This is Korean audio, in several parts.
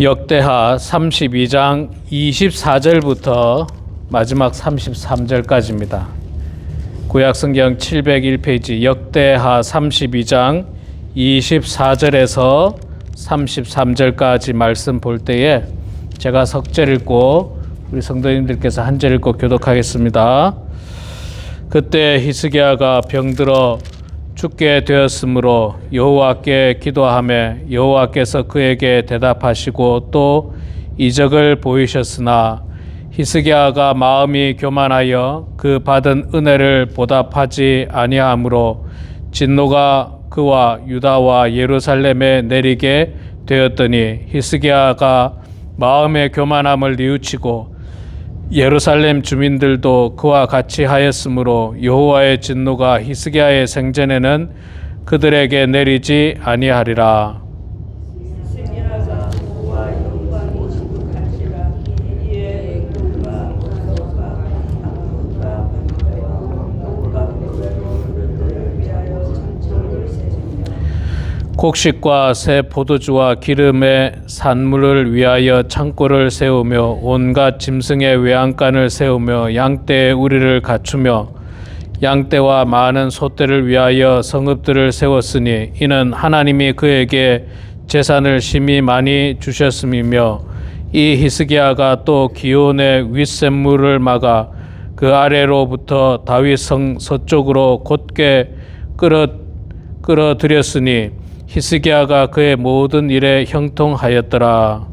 역대하 32장 24절부터 마지막 33절까지입니다. 구약성경 701페이지 역대하 32장 24절에서 33절까지 말씀 볼 때에 제가 석절 읽고 우리 성도님들께서 한 절 읽고 교독하겠습니다. 그때 히스기야가 병들어 죽게 되었으므로 여호와께 기도하며 여호와께서 그에게 대답하시고 또 이적을 보이셨으나 히스기야가 마음이 교만하여 그 받은 은혜를 보답하지 아니하므로 진노가 그와 유다와 예루살렘에 내리게 되었더니 히스기야가 마음의 교만함을 뉘우치고 예루살렘 주민들도 그와 같이 하였으므로 여호와의 진노가 히스기야의 생전에는 그들에게 내리지 아니하리라. 곡식과 새 포도주와 기름의 산물을 위하여 창고를 세우며 온갖 짐승의 외양간을 세우며 양떼의 우리를 갖추며 양떼와 많은 소떼를 위하여 성읍들을 세웠으니 이는 하나님이 그에게 재산을 심히 많이 주셨음이며 이 히스기야가 또 기온의 윗샘물을 막아 그 아래로부터 다윗 성 서쪽으로 곧게 끌어들였으니 히스기야가 그의 모든 일에 형통하였더라.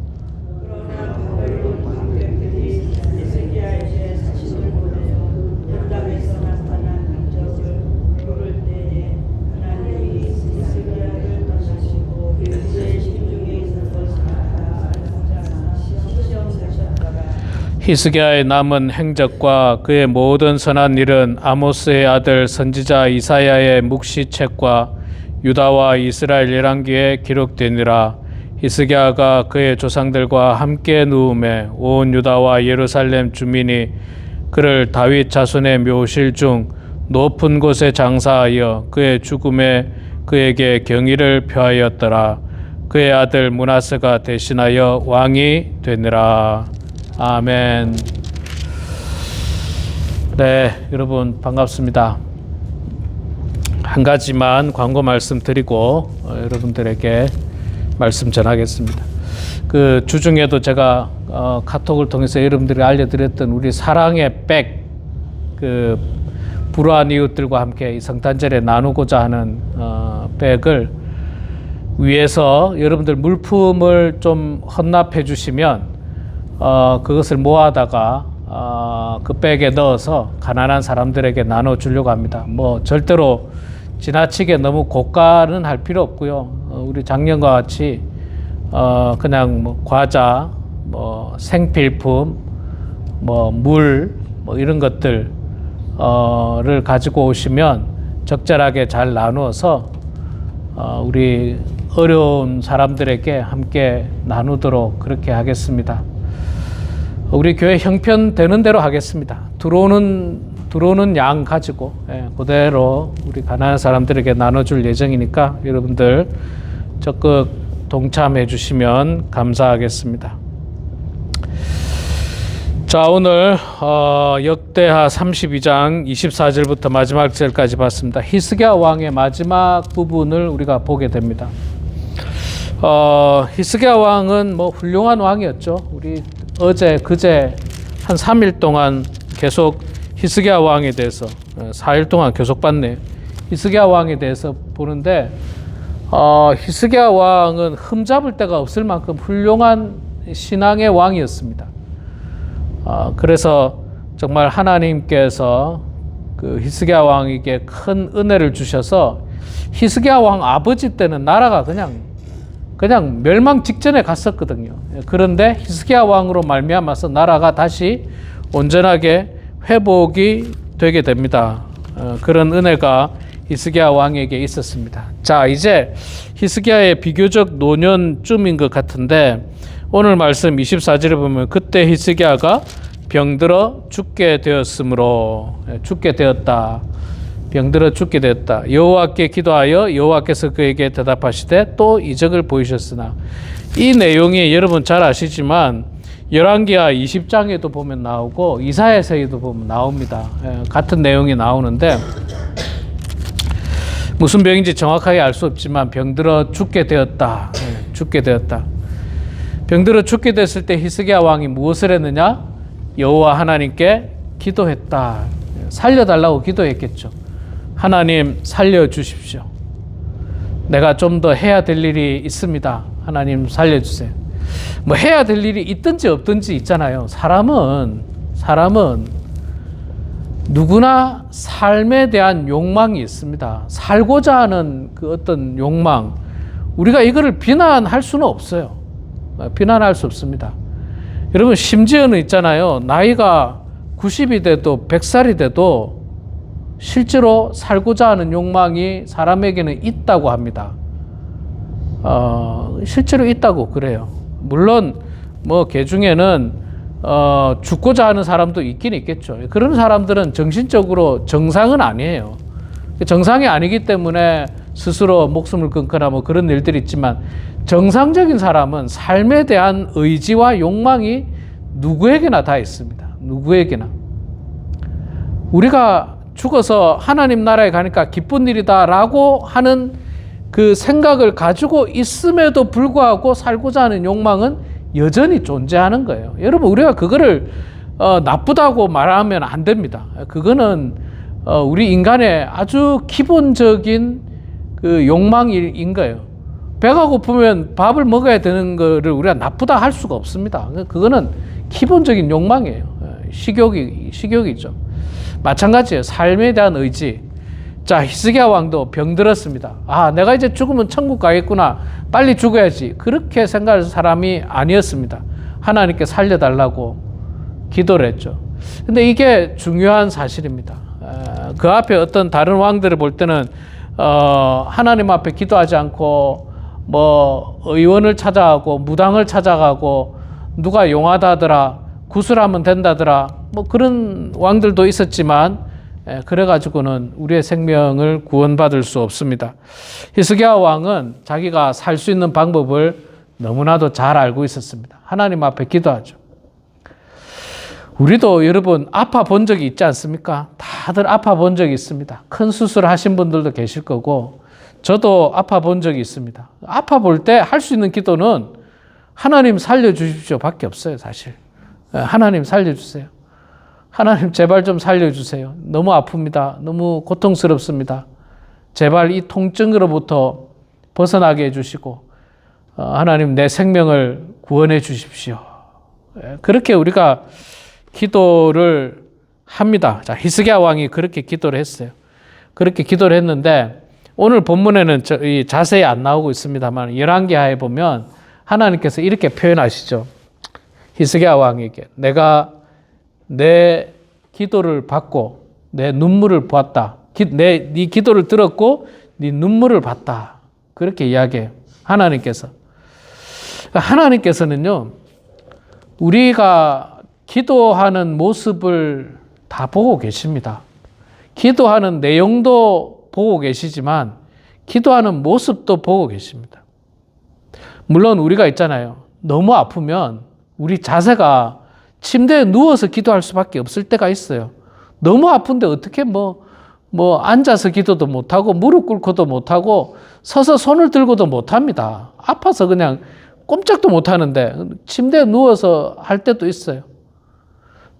히스기야의 남은 행적과 그의 모든 선한 일은 아모스의 아들 선지자 이사야의 묵시책과 유다와 이스라엘 열왕기에 기록되니라. 히스기야가 그의 조상들과 함께 누움에 온 유다와 예루살렘 주민이 그를 다윗 자손의 묘실 중 높은 곳에 장사하여 그의 죽음에 그에게 경의를 표하였더라. 그의 아들 므낫세가 대신하여 왕이 되니라. 아멘. 네, 여러분 반갑습니다. 한 가지만 광고 말씀 드리고 여러분들에게 말씀 전하겠습니다. 그 주중에도 제가 카톡을 통해서 여러분들이 알려드렸던 우리 사랑의 백, 그 불우한 이웃들과 함께 이 성탄절에 나누고자 하는 백을 위해서 여러분들 물품을 좀 헌납해 주시면 그것을 모아다가 그 백에 넣어서 가난한 사람들에게 나눠주려고 합니다. 뭐 절대로 지나치게 너무 고가는 할 필요 없고요. 우리 작년과 같이 그냥 뭐 과자, 뭐 생필품, 뭐 물, 뭐 이런 것들을 가지고 오시면 적절하게 잘 나누어서 우리 어려운 사람들에게 함께 나누도록 그렇게 하겠습니다. 우리 교회 형편되는 대로 하겠습니다. 들어오는 양 가지고 그대로 우리 가난한 사람들에게 나눠줄 예정이니까 여러분들 적극 동참해 주시면 감사하겠습니다. 자, 오늘 역대하 32장 24절부터 마지막 절까지 봤습니다. 히스기야 왕의 마지막 부분을 우리가 보게 됩니다. 히스기야 왕은 뭐 훌륭한 왕이었죠. 우리 어제 그제 한 3일 동안 계속 히스기야 왕에 대해서 4일 동안 계속 봤네요. 히스기야 왕에 대해서 보는데 히스기야 왕은 흠잡을 데가 없을 만큼 훌륭한 신앙의 왕이었습니다. 그래서 정말 하나님께서 그 히스기야 왕에게 큰 은혜를 주셔서 히스기야 왕 아버지 때는 나라가 그냥 멸망 직전에 갔었거든요. 그런데 히스기야 왕으로 말미암아서 나라가 다시 온전하게 회복이 되게 됩니다. 그런 은혜가 히스기야 왕에게 있었습니다. 자, 이제 히스기야의 비교적 노년쯤인 것 같은데 오늘 말씀 24절에 보면 그때 히스기야가 병들어 죽게 되었으므로 죽게 되었다. 병들어 죽게 되었다. 여호와께 기도하여 여호와께서 그에게 대답하시되 또 이적을 보이셨으나, 이 내용이 여러분 잘 아시지만 열왕기하 20장에도 보면 나오고 이사야서에도 보면 나옵니다. 같은 내용이 나오는데 무슨 병인지 정확하게 알 수 없지만 병들어 죽게 되었다. 죽게 되었다. 병들어 죽게 됐을 때 히스기야 왕이 무엇을 했느냐? 여호와 하나님께 기도했다. 살려달라고 기도했겠죠. 하나님 살려주십시오. 내가 좀 더 해야 될 일이 있습니다. 하나님 살려주세요. 뭐 해야 될 일이 있든지 없든지 있잖아요. 사람은 누구나 삶에 대한 욕망이 있습니다. 살고자 하는 그 어떤 욕망, 우리가 이거를 비난할 수는 없어요. 비난할 수 없습니다. 여러분, 심지어는 있잖아요. 나이가 90이 돼도 100살이 돼도 실제로 살고자 하는 욕망이 사람에게는 있다고 합니다. 실제로 있다고 그래요. 물론 뭐 개 중에는 죽고자 하는 사람도 있긴 있겠죠. 그런 사람들은 정신적으로 정상은 아니에요. 정상이 아니기 때문에 스스로 목숨을 끊거나 뭐 그런 일들이 있지만, 정상적인 사람은 삶에 대한 의지와 욕망이 누구에게나 다 있습니다. 누구에게나. 우리가 죽어서 하나님 나라에 가니까 기쁜 일이다 라고 하는 그 생각을 가지고 있음에도 불구하고 살고자 하는 욕망은 여전히 존재하는 거예요. 여러분, 우리가 그거를 나쁘다고 말하면 안 됩니다. 그거는 우리 인간의 아주 기본적인 그 욕망인 거예요. 배가 고프면 밥을 먹어야 되는 거를 우리가 나쁘다 할 수가 없습니다. 그거는 기본적인 욕망이에요. 식욕이죠. 마찬가지예요. 삶에 대한 의지. 자, 히스기야 왕도 병들었습니다. 내가 이제 죽으면 천국 가겠구나. 빨리 죽어야지. 그렇게 생각할 사람이 아니었습니다. 하나님께 살려달라고 기도를 했죠. 근데 이게 중요한 사실입니다. 그 앞에 어떤 다른 왕들을 볼 때는 하나님 앞에 기도하지 않고 뭐 의원을 찾아가고 무당을 찾아가고 누가 용하다더라, 구슬하면 된다더라, 뭐 그런 왕들도 있었지만 그래가지고는 우리의 생명을 구원받을 수 없습니다. 히스기야 왕은 자기가 살 수 있는 방법을 너무나도 잘 알고 있었습니다. 하나님 앞에 기도하죠. 우리도 여러분 아파 본 적이 있지 않습니까? 다들 아파 본 적이 있습니다. 큰 수술 하신 분들도 계실 거고, 저도 아파 본 적이 있습니다. 아파 볼 때 할 수 있는 기도는 하나님 살려주십시오 밖에 없어요. 사실 하나님 살려주세요. 하나님 제발 좀 살려주세요. 너무 아픕니다. 너무 고통스럽습니다. 제발 이 통증으로부터 벗어나게 해주시고 하나님 내 생명을 구원해 주십시오. 그렇게 우리가 기도를 합니다. 자, 히스기야 왕이 그렇게 기도를 했어요. 그렇게 기도를 했는데 오늘 본문에는 자세히 안 나오고 있습니다만 열왕기하에 보면 하나님께서 이렇게 표현하시죠. 히스기야 왕에게 내가 내 기도를 받고 내 눈물을 보았다. 네 기도를 들었고 네 눈물을 봤다. 그렇게 이야기해요. 하나님께서는요, 우리가 기도하는 모습을 다 보고 계십니다. 기도하는 내용도 보고 계시지만 기도하는 모습도 보고 계십니다. 물론 우리가 있잖아요. 너무 아프면 우리 자세가 침대에 누워서 기도할 수밖에 없을 때가 있어요. 너무 아픈데 어떻게 뭐 앉아서 기도도 못하고 무릎 꿇고도 못하고 서서 손을 들고도 못합니다. 아파서 그냥 꼼짝도 못하는데 침대에 누워서 할 때도 있어요.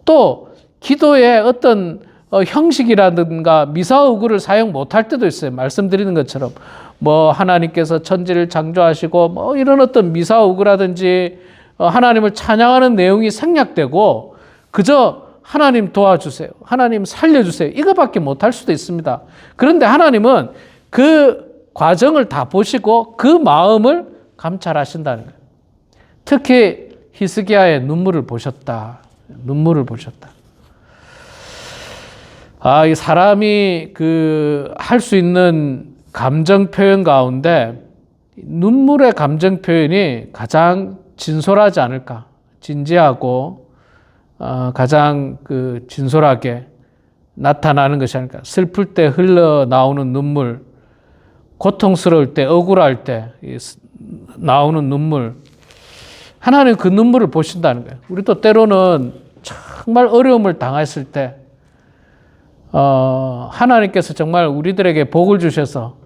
또 기도의 어떤 형식이라든가 미사오구를 사용 못할 때도 있어요. 말씀드리는 것처럼 뭐 하나님께서 천지를 창조하시고 뭐 이런 어떤 미사오구라든지 하나님을 찬양하는 내용이 생략되고 그저 하나님 도와주세요, 하나님 살려주세요 이거밖에 못할 수도 있습니다. 그런데 하나님은 그 과정을 다 보시고 그 마음을 감찰하신다는 거예요. 특히 히스기야의 눈물을 보셨다. 이 사람이 할 수 있는 감정 표현 가운데 눈물의 감정 표현이 가장 진솔하지 않을까. 진지하고 가장 진솔하게 나타나는 것이 아닐까. 슬플 때 흘러나오는 눈물, 고통스러울 때, 억울할 때 나오는 눈물, 하나님 그 눈물을 보신다는 거예요. 우리도 때로는 정말 어려움을 당했을 때 하나님께서 정말 우리들에게 복을 주셔서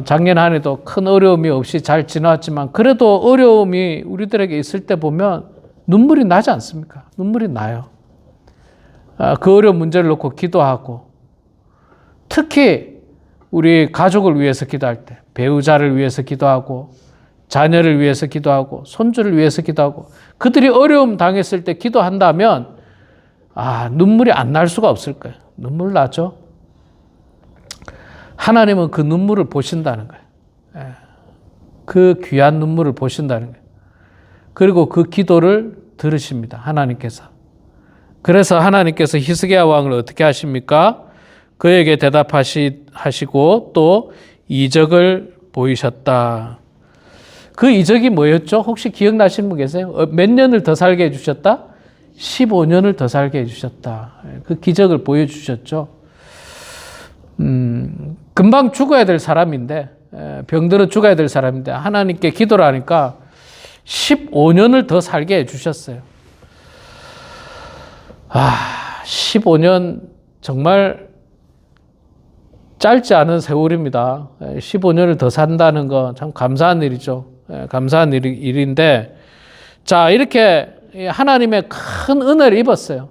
작년 한 해도 큰 어려움이 없이 잘 지나왔지만 그래도 어려움이 우리들에게 있을 때 보면 눈물이 나지 않습니까? 눈물이 나요. 그 어려운 문제를 놓고 기도하고, 특히 우리 가족을 위해서 기도할 때, 배우자를 위해서 기도하고, 자녀를 위해서 기도하고, 손주를 위해서 기도하고, 그들이 어려움 당했을 때 기도한다면 눈물이 안 날 수가 없을 거예요. 눈물 나죠? 하나님은 그 눈물을 보신다는 거예요. 그 귀한 눈물을 보신다는 거예요. 그리고 그 기도를 들으십니다. 하나님께서. 그래서 하나님께서 히스기야 왕을 어떻게 하십니까? 그에게 대답하시고 또 이적을 보이셨다. 그 이적이 뭐였죠? 혹시 기억나시는 분 계세요? 몇 년을 더 살게 해주셨다? 15년을 더 살게 해주셨다. 그 기적을 보여주셨죠. 금방 죽어야 될 사람인데, 병들어 죽어야 될 사람인데 하나님께 기도를 하니까 15년을 더 살게 해주셨어요. 15년 정말 짧지 않은 세월입니다. 15년을 더 산다는 거 참 감사한 일이죠. 감사한 일인데, 자, 이렇게 하나님의 큰 은혜를 입었어요.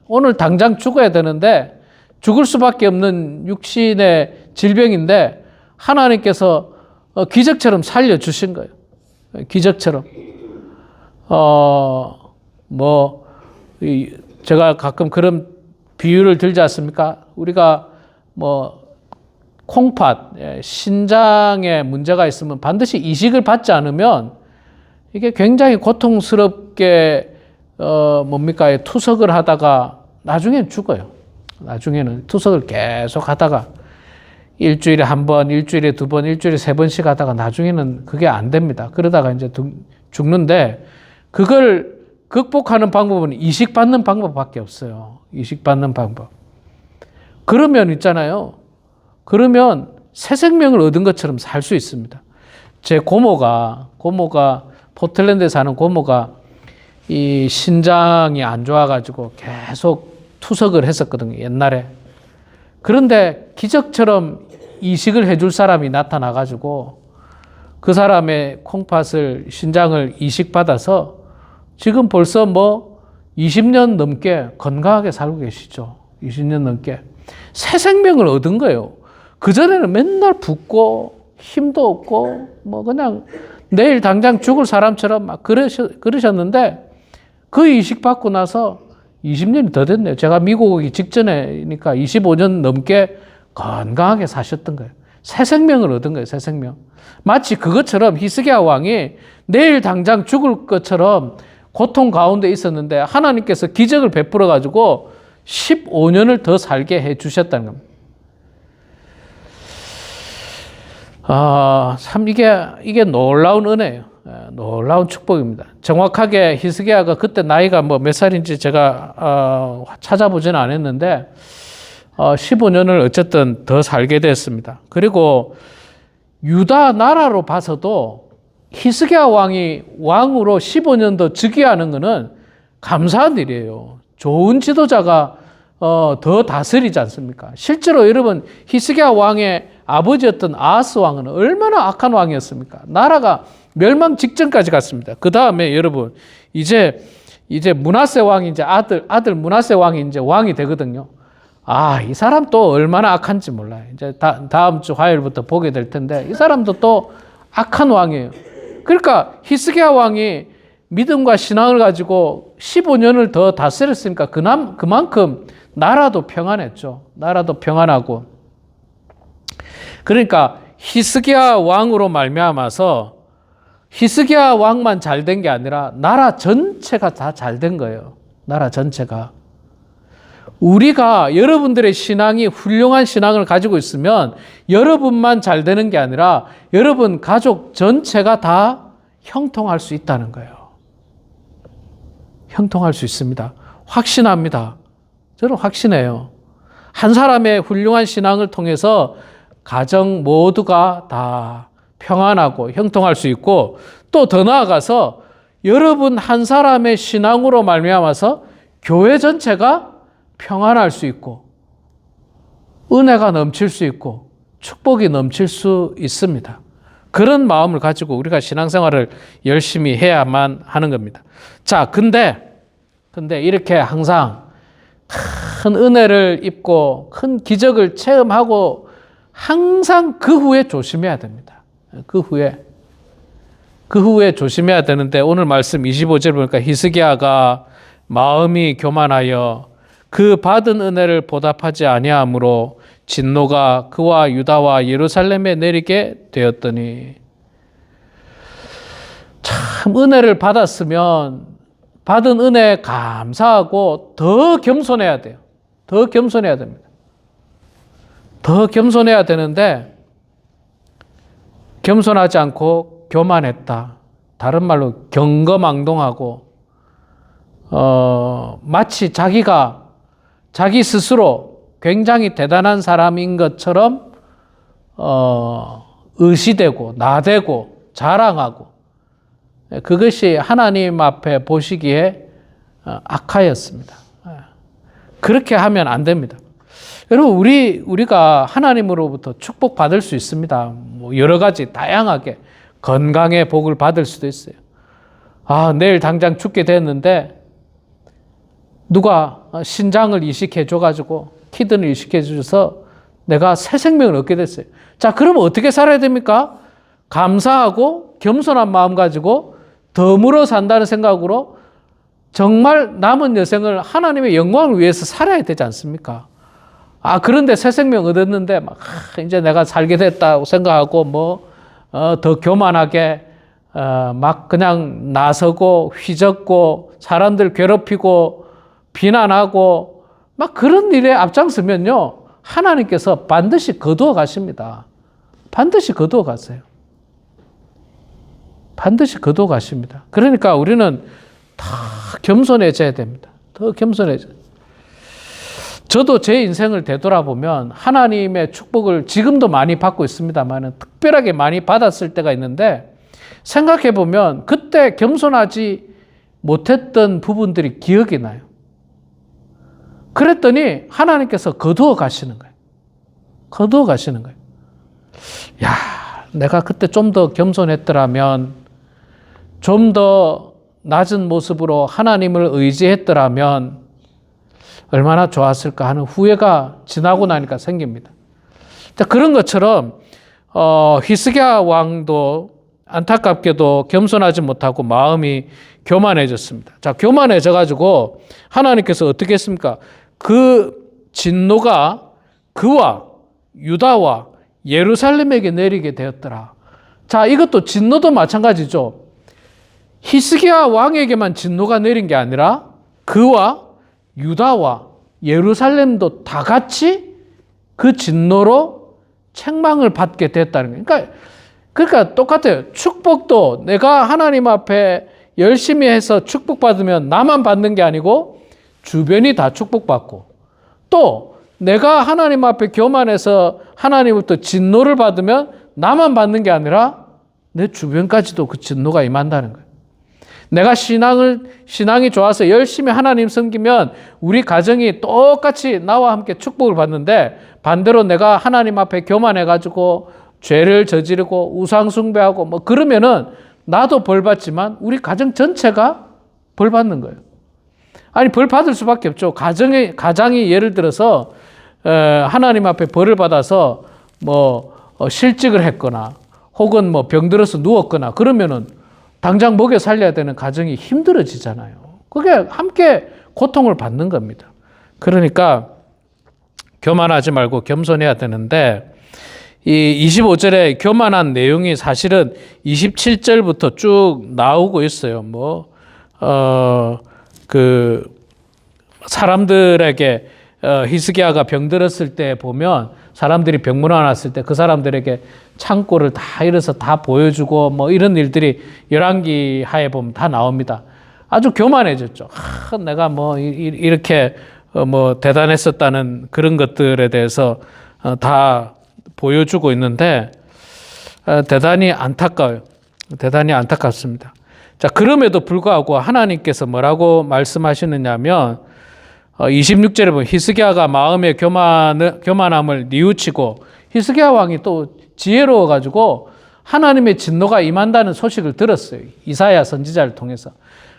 오늘 당장 죽어야 되는데 죽을 수밖에 없는 육신의 질병인데 하나님께서 기적처럼 살려주신 거예요. 기적처럼. 제가 가끔 그런 비유를 들지 않습니까? 우리가 콩팥, 신장에 문제가 있으면 반드시 이식을 받지 않으면 이게 굉장히 고통스럽게 투석을 하다가 나중엔 죽어요. 나중에는 투석을 계속 하다가 일주일에 한 번, 일주일에 두 번, 일주일에 세 번씩 하다가 나중에는 그게 안 됩니다. 그러다가 이제 죽는데, 그걸 극복하는 방법은 이식받는 방법밖에 없어요. 이식받는 방법. 그러면 있잖아요. 그러면 새 생명을 얻은 것처럼 살 수 있습니다. 제 고모가 포틀랜드에 사는 고모가 이 신장이 안 좋아가지고 계속 투석을 했었거든요, 옛날에. 그런데 기적처럼 이식을 해줄 사람이 나타나가지고 그 사람의 콩팥을, 신장을 이식받아서 지금 벌써 20년 넘게 건강하게 살고 계시죠. 20년 넘게. 새 생명을 얻은 거예요. 그전에는 맨날 붓고 힘도 없고 그냥 내일 당장 죽을 사람처럼 막 그러셨는데, 그 이식 받고 나서 20년이 더 됐네요. 제가 미국 오기 직전이니까 25년 넘게 건강하게 사셨던 거예요. 새 생명을 얻은 거예요. 새 생명. 마치 그것처럼 히스기야 왕이 내일 당장 죽을 것처럼 고통 가운데 있었는데 하나님께서 기적을 베풀어 가지고 15년을 더 살게 해 주셨다는 겁니다. 참 이게 놀라운 은혜예요. 놀라운 축복입니다. 정확하게 히스기야가 그때 나이가 몇 살인지 제가 찾아보지는 않았는데 15년을 어쨌든 더 살게 됐습니다. 그리고 유다 나라로 봐서도 히스기야 왕이 왕으로 15년 더 즉위하는 것은 감사한 일이에요. 좋은 지도자가 더 다스리지 않습니까? 실제로 여러분, 히스기야 왕의 아버지였던 아하스 왕은 얼마나 악한 왕이었습니까? 나라가 멸망 직전까지 갔습니다. 그 다음에 여러분, 이제 므낫세 왕이 이제 아들 므낫세 왕이 이제 왕이 되거든요. 이 사람 또 얼마나 악한지 몰라요. 이제 다음 주 화요일부터 보게 될 텐데, 이 사람도 또 악한 왕이에요. 그러니까 히스기야 왕이 믿음과 신앙을 가지고 15년을 더 다스렸으니까 그만큼 나라도 평안했죠. 나라도 평안하고. 그러니까 히스기야 왕으로 말미암아서 히스기야 왕만 잘 된 게 아니라 나라 전체가 다 잘 된 거예요. 나라 전체가. 우리가 여러분들의 신앙이 훌륭한 신앙을 가지고 있으면 여러분만 잘 되는 게 아니라 여러분 가족 전체가 다 형통할 수 있다는 거예요. 형통할 수 있습니다. 확신합니다. 저는 확신해요. 한 사람의 훌륭한 신앙을 통해서 가정 모두가 다 평안하고 형통할 수 있고, 또 더 나아가서 여러분 한 사람의 신앙으로 말미암아서 교회 전체가 평안할 수 있고 은혜가 넘칠 수 있고 축복이 넘칠 수 있습니다. 그런 마음을 가지고 우리가 신앙생활을 열심히 해야만 하는 겁니다. 자, 근데 이렇게 항상 큰 은혜를 입고 큰 기적을 체험하고 항상 그 후에 조심해야 됩니다. 그 후에 조심해야 되는데, 오늘 말씀 25절 보니까 히스기야가 마음이 교만하여 그 받은 은혜를 보답하지 아니하므로 진노가 그와 유다와 예루살렘에 내리게 되었더니, 참 은혜를 받았으면 받은 은혜에 감사하고 더 겸손해야 돼요. 더 겸손해야 됩니다. 더 겸손해야 되는데 겸손하지 않고 교만했다. 다른 말로 경거망동하고 마치 자기 스스로 굉장히 대단한 사람인 것처럼 의시되고 나대고 자랑하고, 그것이 하나님 앞에 보시기에 악하였습니다. 그렇게 하면 안 됩니다. 여러분, 우리가 하나님으로부터 축복받을 수 있습니다. 뭐 여러 가지 다양하게 건강의 복을 받을 수도 있어요. 내일 당장 죽게 됐는데 누가 신장을 이식해 줘가지고 키드니를 이식해 줘서 내가 새 생명을 얻게 됐어요. 자, 그러면 어떻게 살아야 됩니까? 감사하고 겸손한 마음 가지고 덤으로 산다는 생각으로 정말 남은 여생을 하나님의 영광을 위해서 살아야 되지 않습니까? 그런데 새 생명 얻었는데 이제 내가 살게 됐다고 생각하고 더 교만하게 막 그냥 나서고 휘젓고 사람들 괴롭히고 비난하고 막 그런 일에 앞장서면요, 하나님께서 반드시 거두어 가십니다. 반드시 거두어 가세요. 반드시 거두어 가십니다. 그러니까 우리는 다 겸손해져야 됩니다. 더 겸손해져야 됩니다. 저도 제 인생을 되돌아보면 하나님의 축복을 지금도 많이 받고 있습니다만 특별하게 많이 받았을 때가 있는데, 생각해보면 그때 겸손하지 못했던 부분들이 기억이 나요. 그랬더니 하나님께서 거두어 가시는 거예요. 거두어 가시는 거예요. 내가 그때 좀 더 겸손했더라면, 좀 더 낮은 모습으로 하나님을 의지했더라면 얼마나 좋았을까 하는 후회가 지나고 나니까 생깁니다. 자, 그런 것처럼 히스기야 왕도 안타깝게도 겸손하지 못하고 마음이 교만해졌습니다. 자, 교만해져 가지고 하나님께서 어떻게 했습니까? 그 진노가 그와 유다와 예루살렘에게 내리게 되었더라. 자, 이것도 진노도 마찬가지죠. 히스기야 왕에게만 진노가 내린 게 아니라 그와 유다와 예루살렘도 다 같이 그 진노로 책망을 받게 됐다는 거예요. 그러니까 똑같아요. 축복도 내가 하나님 앞에 열심히 해서 축복받으면 나만 받는 게 아니고 주변이 다 축복받고, 또 내가 하나님 앞에 교만해서 하나님부터 진노를 받으면 나만 받는 게 아니라 내 주변까지도 그 진노가 임한다는 거예요. 내가 신앙이 좋아서 열심히 하나님 섬기면 우리 가정이 똑같이 나와 함께 축복을 받는데, 반대로 내가 하나님 앞에 교만해가지고 죄를 저지르고 우상숭배하고 그러면은 나도 벌 받지만 우리 가정 전체가 벌 받는 거예요. 벌 받을 수밖에 없죠. 가장이 예를 들어서 하나님 앞에 벌을 받아서 실직을 했거나 혹은 병들어서 누웠거나 그러면은 당장 먹여 살려야 되는 가정이 힘들어지잖아요. 그게 함께 고통을 받는 겁니다. 그러니까 교만하지 말고 겸손해야 되는데, 이 25절에 교만한 내용이 사실은 27절부터 쭉 나오고 있어요. 사람들에게 히스기야가 병들었을 때 보면 사람들이 병문안 왔을 때 그 사람들에게 창고를 다 이래서 다 보여주고 이런 일들이 열왕기 하에 보면 다 나옵니다. 아주 교만해졌죠. 내가 이렇게 뭐 대단했었다는 그런 것들에 대해서 다 보여주고 있는데 대단히 안타까워요. 대단히 안타깝습니다. 자, 그럼에도 불구하고 하나님께서 뭐라고 말씀하시느냐면 26절에 보면 히스기야가 마음의 교만함을 뉘우치고, 히스기야 왕이 또 지혜로워 가지고 하나님의 진노가 임한다는 소식을 들었어요. 이사야 선지자를 통해서.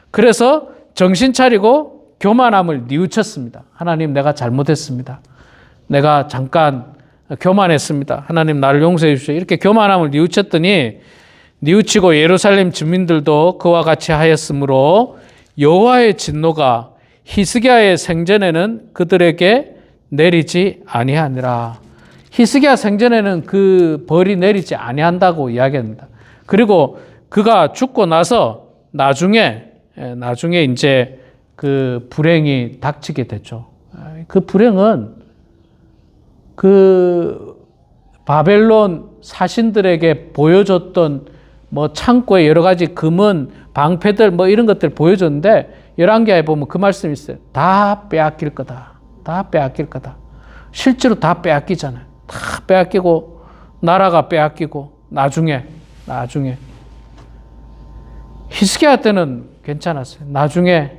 그래서 정신 차리고 교만함을 뉘우쳤습니다. 하나님, 내가 잘못했습니다. 내가 잠깐 교만했습니다. 하나님, 나를 용서해 주십시오. 이렇게 교만함을 뉘우치고 예루살렘 주민들도 그와 같이 하였으므로 여호와의 진노가 히스기야의 생전에는 그들에게 내리지 아니하니라. 히스기야 생전에는 그 벌이 내리지 아니한다고 이야기합니다. 그리고 그가 죽고 나서 나중에 이제 그 불행이 닥치게 됐죠. 그 불행은 그 바벨론 사신들에게 보여줬던 뭐 창고에 여러 가지 금은 방패들 뭐 이런 것들 보여줬는데, 열왕기하에 보면 그 말씀이 있어요. 다 빼앗길 거다. 다 빼앗길 거다. 실제로 다 빼앗기잖아요. 다 빼앗기고 나라가 빼앗기고 나중에 히스기야 때는 괜찮았어요. 나중에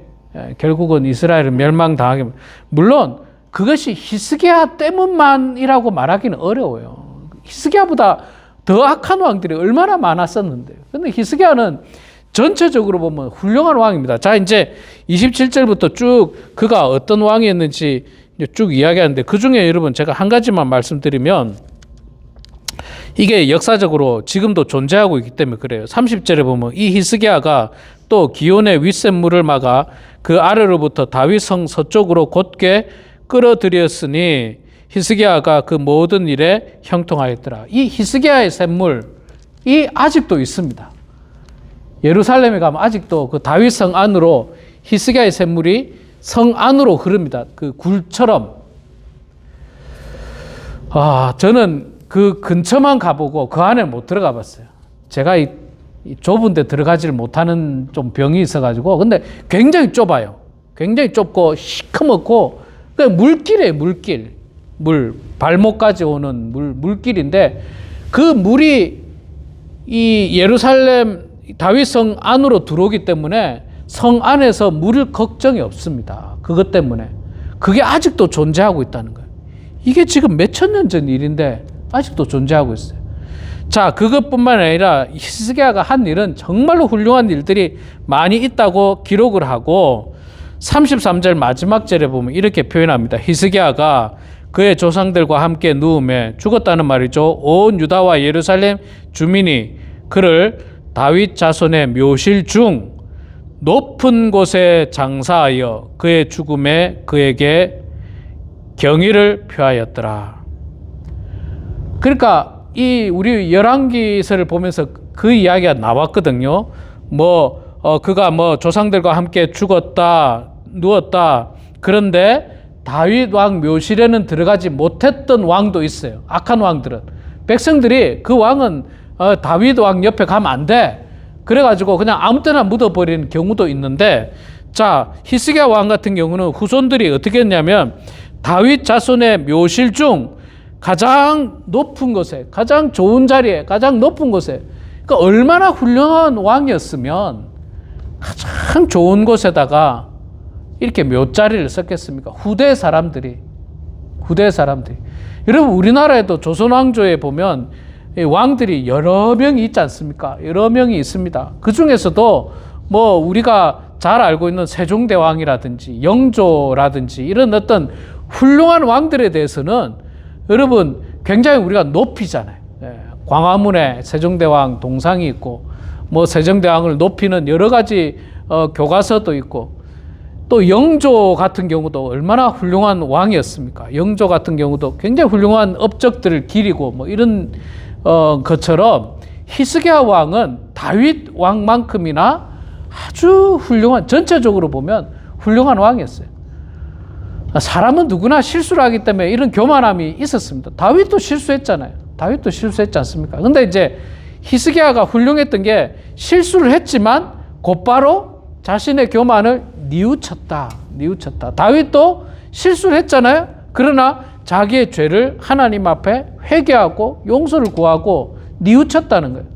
결국은 이스라엘은 멸망당하게. 물론 그것이 히스기야 때문만이라고 말하기는 어려워요. 히스기야보다 더 악한 왕들이 얼마나 많았었는데요. 근데 히스기야는 전체적으로 보면 훌륭한 왕입니다. 자, 이제 27절부터 쭉 그가 어떤 왕이었는지 쭉 이야기하는데, 그 중에 여러분 제가 한 가지만 말씀드리면, 이게 역사적으로 지금도 존재하고 있기 때문에 그래요. 30절에 보면 이 히스기야가 또 기온의 윗샘물을 막아 그 아래로부터 다윗성 서쪽으로 곧게 끌어들였으니 히스기야가 그 모든 일에 형통하였더라. 이 히스기야의 샘물이 아직도 있습니다. 예루살렘에 가면 아직도 그 다윗성 안으로 히스기야의 샘물이 성 안으로 흐릅니다. 그 굴처럼. 저는 그 근처만 가보고 그 안에 못 들어가 봤어요. 제가 이 좁은 데 들어가지를 못하는 좀 병이 있어가지고. 근데 굉장히 좁아요. 굉장히 좁고 시커멓고, 그냥 물길이에요. 물 발목까지 오는 물길인데, 그 물이 이 예루살렘 다윗성 안으로 들어오기 때문에 성 안에서 물을 걱정이 없습니다. 그것 때문에. 그게 아직도 존재하고 있다는 거예요. 이게 지금 몇천 년 전 일인데 아직도 존재하고 있어요. 자, 그것뿐만 아니라 히스기야가 한 일은 정말로 훌륭한 일들이 많이 있다고 기록을 하고, 33절 마지막 절에 보면 이렇게 표현합니다. 히스기야가 그의 조상들과 함께 누움에 죽었다는 말이죠. 온 유다와 예루살렘 주민이 그를 다윗 자손의 묘실 중 높은 곳에 장사하여 그의 죽음에 그에게 경의를 표하였더라. 그러니까 우리 열왕기서를 보면서 그 이야기가 나왔거든요. 그가 조상들과 함께 죽었다, 누웠다. 그런데 다윗 왕 묘실에는 들어가지 못했던 왕도 있어요. 악한 왕들은. 백성들이 그 왕은 다윗 왕 옆에 가면 안 돼. 그래가지고 그냥 아무 때나 묻어버리는 경우도 있는데, 자, 히스기야 왕 같은 경우는 후손들이 어떻게 했냐면 다윗 자손의 묘실 중 가장 높은 곳에, 가장 좋은 자리에, 가장 높은 곳에, 그러니까 얼마나 훌륭한 왕이었으면 가장 좋은 곳에다가 이렇게 묘자리를 썼겠습니까? 후대 사람들이. 여러분, 우리나라에도 조선 왕조에 보면 왕들이 여러 명이 있지 않습니까? 여러 명이 있습니다. 그 중에서도 우리가 잘 알고 있는 세종대왕이라든지 영조라든지 이런 어떤 훌륭한 왕들에 대해서는 여러분 굉장히 우리가 높이잖아요. 광화문에 세종대왕 동상이 있고, 세종대왕을 높이는 여러 가지 교과서도 있고, 또 영조 같은 경우도 얼마나 훌륭한 왕이었습니까? 영조 같은 경우도 굉장히 훌륭한 업적들을 기리고 이런 것처럼 히스기야 왕은 다윗 왕만큼이나 아주 훌륭한, 전체적으로 보면 훌륭한 왕이었어요. 사람은 누구나 실수를 하기 때문에 이런 교만함이 있었습니다. 다윗도 실수했잖아요. 다윗도 실수했지 않습니까? 근데 이제 히스기야가 훌륭했던 게 실수를 했지만 곧바로 자신의 교만을 뉘우쳤다. 다윗도 실수를 했잖아요. 그러나 자기의 죄를 하나님 앞에 회개하고 용서를 구하고 뉘우쳤다는 거예요.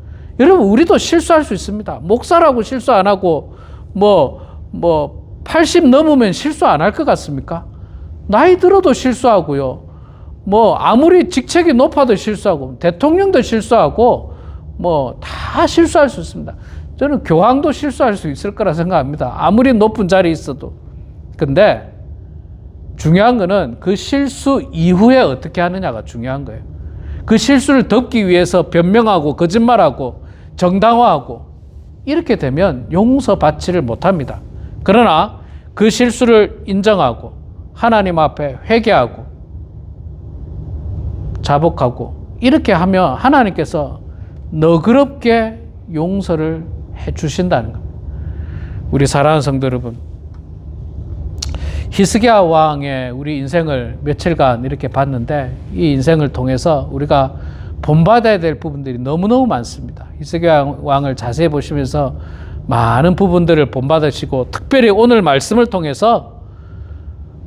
여러분, 우리도 실수할 수 있습니다. 목사라고 실수 안 하고 80 넘으면 실수 안 할 것 같습니까? 나이 들어도 실수하고요. 아무리 직책이 높아도 실수하고, 대통령도 실수하고, 다 실수할 수 있습니다. 저는 교황도 실수할 수 있을 거라 생각합니다. 아무리 높은 자리에 있어도. 근데 중요한 거는 그 실수 이후에 어떻게 하느냐가 중요한 거예요. 그 실수를 덮기 위해서 변명하고 거짓말하고 정당화하고 이렇게 되면 용서받지를 못합니다. 그러나 그 실수를 인정하고 하나님 앞에 회개하고 자복하고 이렇게 하면 하나님께서 너그럽게 용서를 해 주신다는 겁니다. 우리 사랑하는 성도 여러분, 히스기야 왕의 우리 인생을 며칠간 이렇게 봤는데 이 인생을 통해서 우리가 본받아야 될 부분들이 너무너무 많습니다. 히스기야 왕을 자세히 보시면서 많은 부분들을 본받으시고, 특별히 오늘 말씀을 통해서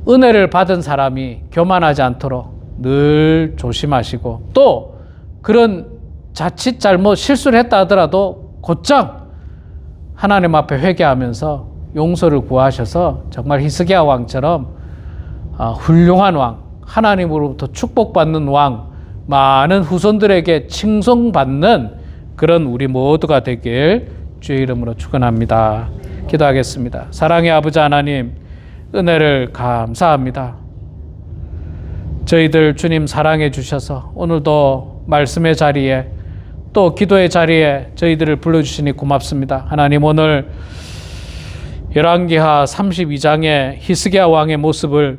은혜를 받은 사람이 교만하지 않도록 늘 조심하시고, 또 그런 자칫 잘못 실수를 했다 하더라도 곧장 하나님 앞에 회개하면서 용서를 구하셔서 정말 히스기야 왕처럼 훌륭한 왕, 하나님으로부터 축복받는 왕, 많은 후손들에게 칭송받는 그런 우리 모두가 되길 주의 이름으로 축원합니다. 기도하겠습니다. 사랑의 아버지 하나님, 은혜를 감사합니다. 저희들 주님 사랑해 주셔서 오늘도 말씀의 자리에 또 기도의 자리에 저희들을 불러주시니 고맙습니다. 하나님, 오늘 열왕기하 32장의 히스기야 왕의 모습을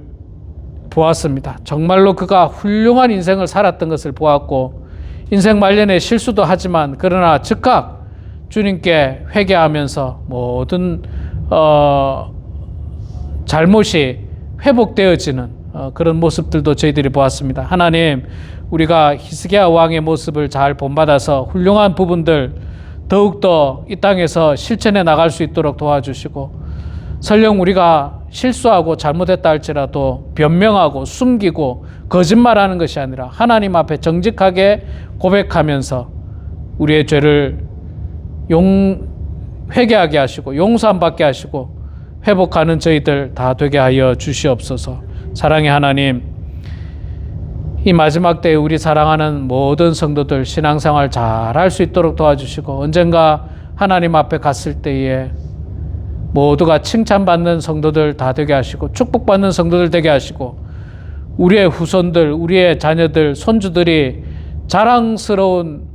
보았습니다. 정말로 그가 훌륭한 인생을 살았던 것을 보았고, 인생 말년에 실수도 하지만 그러나 즉각 주님께 회개하면서 모든 잘못이 회복되어지는 그런 모습들도 저희들이 보았습니다. 하나님, 우리가 히스기야 왕의 모습을 잘 본받아서 훌륭한 부분들 더욱더 이 땅에서 실천해 나갈 수 있도록 도와주시고, 설령 우리가 실수하고 잘못했다 할지라도 변명하고 숨기고 거짓말하는 것이 아니라 하나님 앞에 정직하게 고백하면서 우리의 죄를 회개하게 하시고 용서함 받게 하시고 회복하는 저희들 다 되게 하여 주시옵소서. 사랑의 하나님, 이 마지막 때에 우리 사랑하는 모든 성도들 신앙생활 잘 할 수 있도록 도와주시고, 언젠가 하나님 앞에 갔을 때에 모두가 칭찬받는 성도들 다 되게 하시고 축복받는 성도들 되게 하시고, 우리의 후손들, 우리의 자녀들, 손주들이 자랑스러운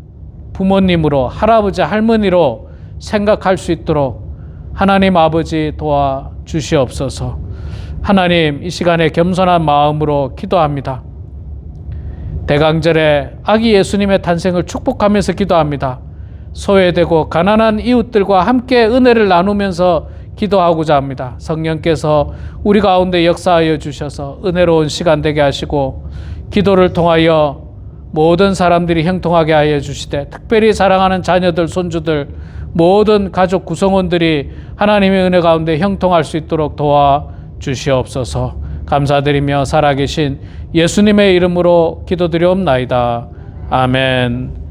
부모님으로, 할아버지, 할머니로 생각할 수 있도록 하나님 아버지 도와주시옵소서. 하나님, 이 시간에 겸손한 마음으로 기도합니다. 대강절에 아기 예수님의 탄생을 축복하면서 기도합니다. 소외되고 가난한 이웃들과 함께 은혜를 나누면서 기도하고자 합니다. 성령께서 우리 가운데 역사하여 주셔서 은혜로운 시간 되게 하시고, 기도를 통하여 모든 사람들이 형통하게 하여 주시되, 특별히 사랑하는 자녀들, 손주들, 모든 가족 구성원들이 하나님의 은혜 가운데 형통할 수 있도록 도와주시옵소서. 감사드리며 살아계신 예수님의 이름으로 기도드리옵나이다. 아멘.